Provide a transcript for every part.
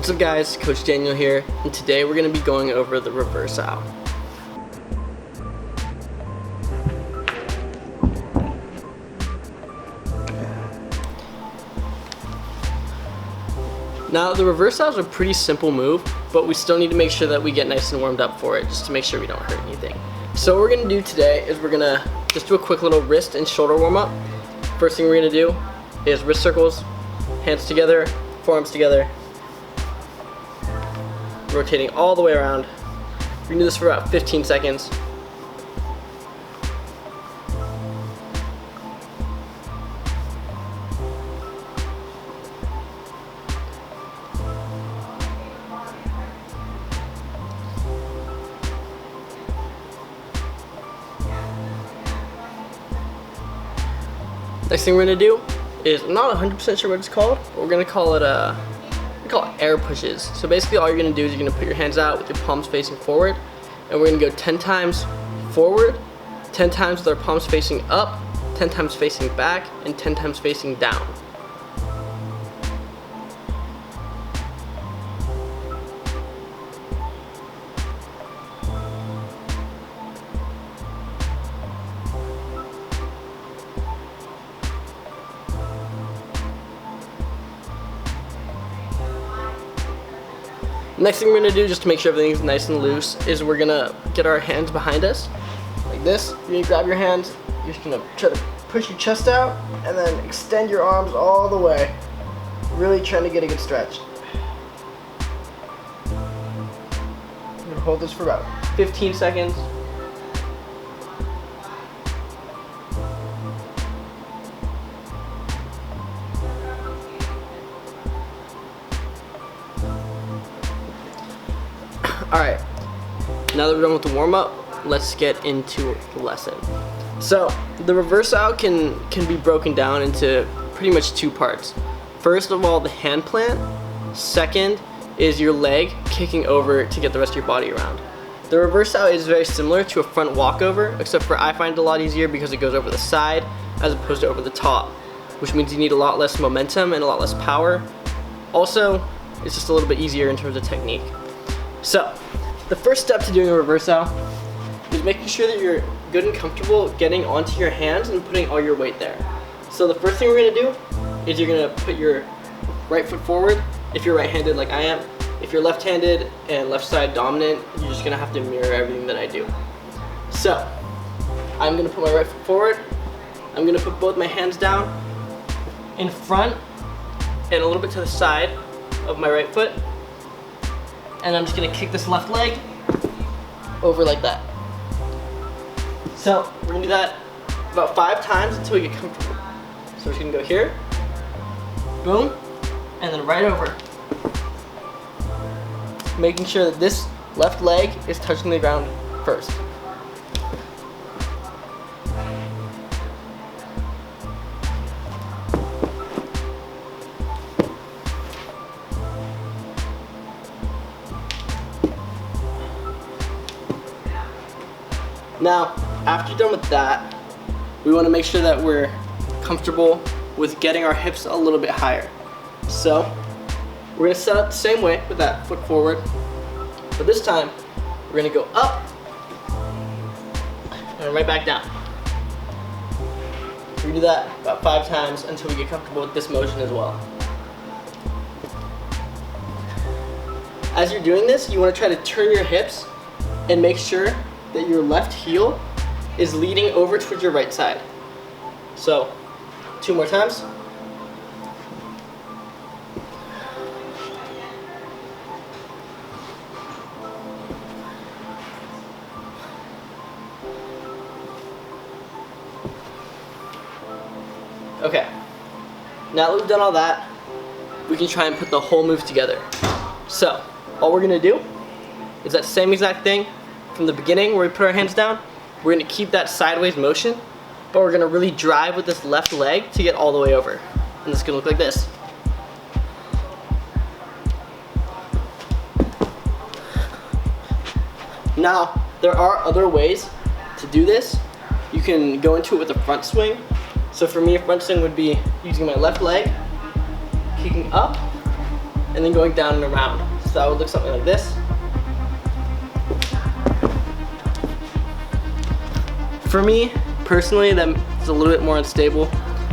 What's up guys, Coach Daniel here, and today we're going to be going over the reverse out. Now the reverse out is a pretty simple move, but we still need to make sure that we get nice and warmed up for it, just to make sure we don't hurt anything. So what we're going to do today is we're going to just do a quick little wrist and shoulder warm up. First thing we're going to do is wrist circles, hands together, forearms together, rotating all the way around. We're gonna do this for about 15 seconds. Next thing we're gonna do is, I'm not 100% sure what it's called, but we're gonna call it air pushes. So basically all you're gonna do is you're gonna put your hands out with your palms facing forward, and we're gonna go 10 times forward, 10 times with our palms facing up, 10 times facing back, and 10 times facing down. Next thing we're gonna do, just to make sure everything's nice and loose, is we're gonna get our hands behind us, like this. You're gonna grab your hands, you're just gonna try to push your chest out, and then extend your arms all the way. Really trying to get a good stretch. I'm gonna hold this for about 15 seconds. Alright, now that we're done with the warm-up, let's get into the lesson. So, the reverse out can be broken down into pretty much two parts. First of all, the hand plant. Second is your leg kicking over to get the rest of your body around. The reverse out is very similar to a front walkover, except for I find it a lot easier because it goes over the side as opposed to over the top, which means you need a lot less momentum and a lot less power. Also, it's just a little bit easier in terms of technique. So, the first step to doing a reverse out is making sure that you're good and comfortable getting onto your hands and putting all your weight there. So the first thing we're gonna do is you're gonna put your right foot forward if you're right-handed like I am. If you're left-handed and left side dominant, you're just gonna have to mirror everything that I do. So, I'm gonna put my right foot forward. I'm gonna put both my hands down in front and a little bit to the side of my right foot. And I'm just gonna kick this left leg over like that. So we're gonna do that about 5 times until we get comfortable. So we're just gonna go here, boom, and then right over. Making sure that this left leg is touching the ground first. Now, after you're done with that, we want to make sure that we're comfortable with getting our hips a little bit higher. So, we're going to set up the same way with that foot forward, but this time, we're going to go up and right back down. We do that about 5 times until we get comfortable with this motion as well. As you're doing this, you want to try to turn your hips and make sure that your left heel is leading over towards your right side. So, 2 more times. Okay, now that we've done all that, we can try and put the whole move together. So, all we're gonna do is that same exact thing from the beginning where we put our hands down. We're gonna keep that sideways motion, but we're gonna really drive with this left leg to get all the way over. And it's gonna look like this. Now, there are other ways to do this. You can go into it with a front swing. So for me, a front swing would be using my left leg, kicking up, and then going down and around. So that would look something like this. For me, personally, that's a little bit more unstable.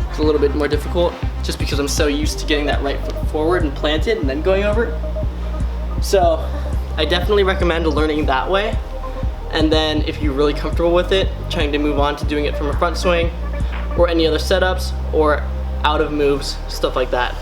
It's a little bit more difficult just because I'm so used to getting that right foot forward and planted and then going over. So I definitely recommend learning that way. And then if you're really comfortable with it, trying to move on to doing it from a front swing or any other setups or out of moves, stuff like that.